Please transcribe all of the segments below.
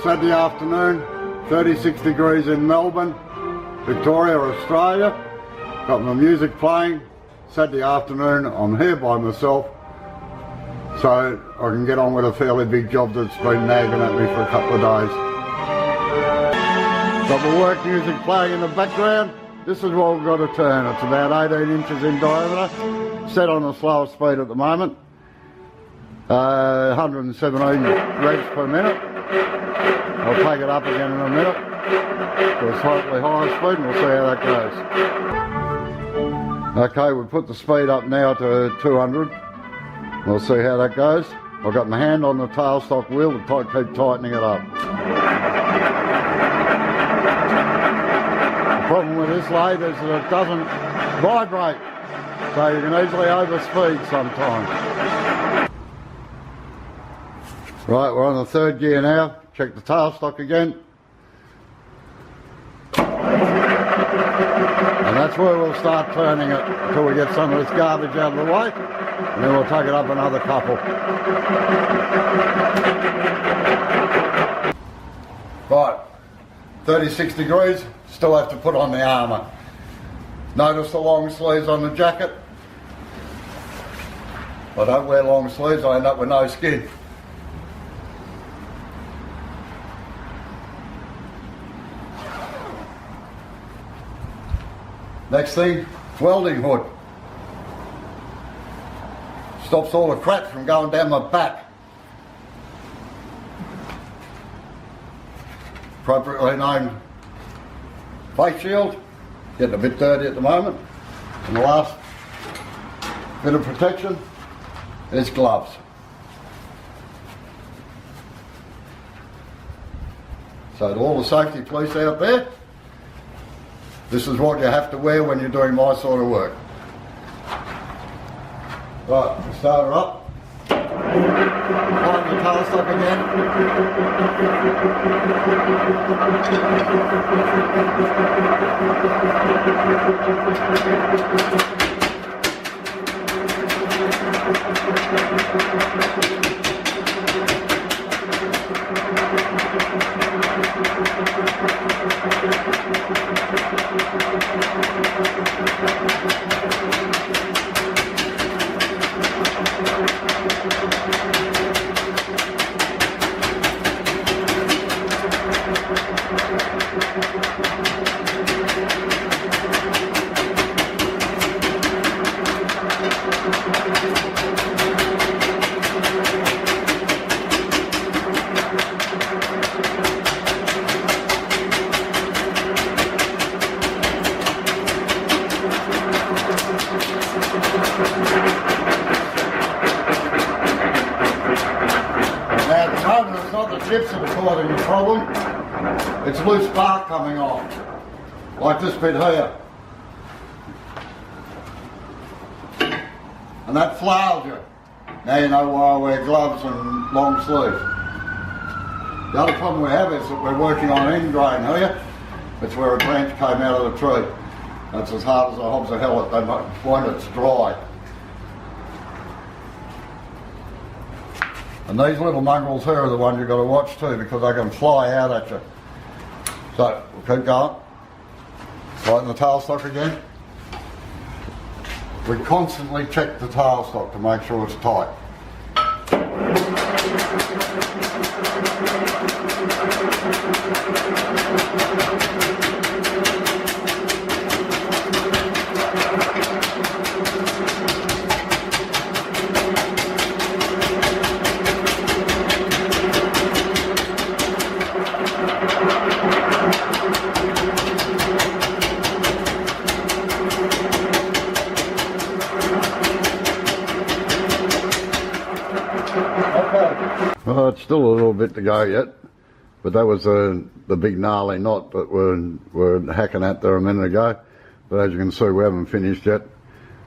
Saturday afternoon, 36 degrees in Melbourne, Victoria, Australia. Got my music playing. Saturday afternoon, I'm here by myself, so I can get on with a fairly big job that's been nagging at me for a couple of days. Got my work music playing in the background. This is what we've got to turn. It's about 18 inches in diameter, set on a slower speed at the moment. 117 revs per minute. I'll take it up again in a minute to a slightly higher speed and we'll see how that goes. Okay, we've put the speed up now to 200. We'll see how that goes. I've got my hand on the tailstock wheel to keep tightening it up. The problem with this lathe is that it doesn't vibrate, so you can easily overspeed sometimes. Right, we're on the third gear now. Check the tailstock again. And that's where we'll start turning it until we get some of this garbage out of the way. And then we'll take it up another couple. Right, 36 degrees, still have to put on the armour. Notice the long sleeves on the jacket. If I don't wear long sleeves, I end up with no skin. Next thing, welding hood. Stops all the crap from going down my back. Appropriately named face shield. Getting a bit dirty at the moment. And the last bit of protection is gloves. So to all the safety police out there, this is what you have to wear when you're doing my sort of work. Right, we'll start her up. Tighten the tailstock again. Chips that are causing the problem. It's loose bark coming off, like this bit here. And that flails you. Now you know why I wear gloves and long sleeves. The other problem we have is that we're working on end grain here. It's where a branch came out of the tree. That's as hard as the hobs of hell at that point it's dry. And these little mongrels here are the ones you've got to watch too, because they can fly out at you. So, we'll keep going. Tighten the tailstock again. We constantly check the tailstock to make sure it's tight. Well, it's still a little bit to go yet, but that was the big gnarly knot that we're hacking at there a minute ago. But as you can see, we haven't finished yet.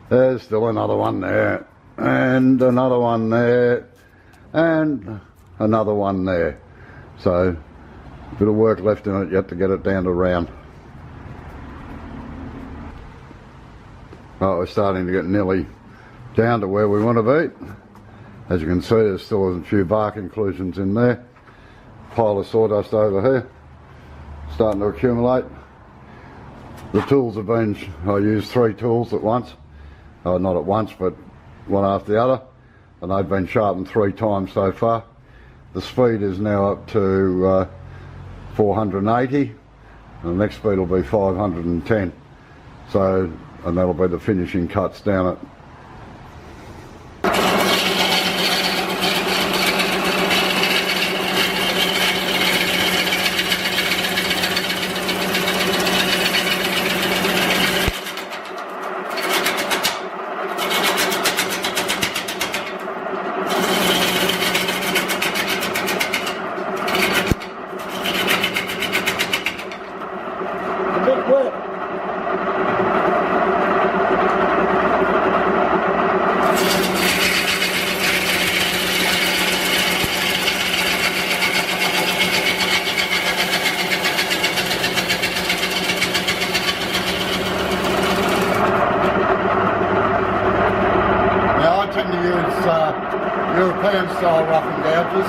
There's still another one there, and another one there, and another one there. So, a bit of work left in it yet to get it down to round. Well, we're starting to get nearly down to where we want to be. As you can see, there's still a few bark inclusions in there. pile of sawdust over here, starting to accumulate. The tools have been, I used 3 tools at once, not at once but one after the other, and they've been sharpened 3 times so far. The speed is now up to 480, and the next speed will be 510. So, and that'll be the finishing cuts down it. European style roughing gouges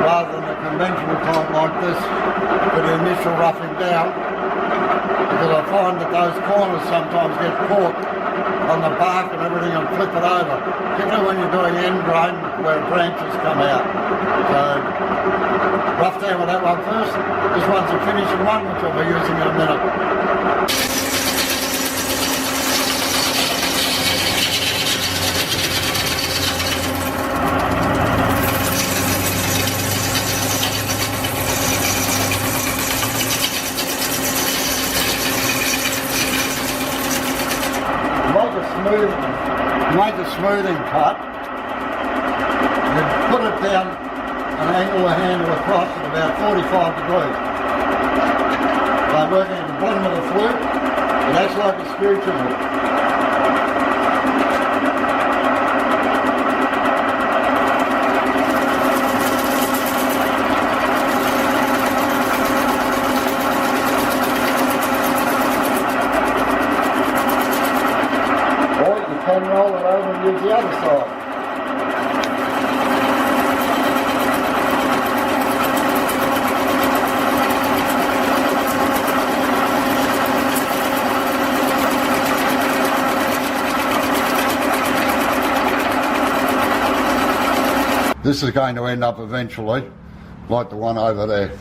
rather than a conventional type like this for the initial roughing down, because I find that those corners sometimes get caught on the bark and everything and flip it over, particularly when you're doing end grain where branches come out. So rough down with that one first. This one's a finishing one which I'll be using in a minute. Make a smoothing cut, then put it down and angle the handle across at about 45 degrees. By working at the bottom of the flute, it acts like a screw tool. And roll it over and use the other side. This is going to end up eventually like the one over there.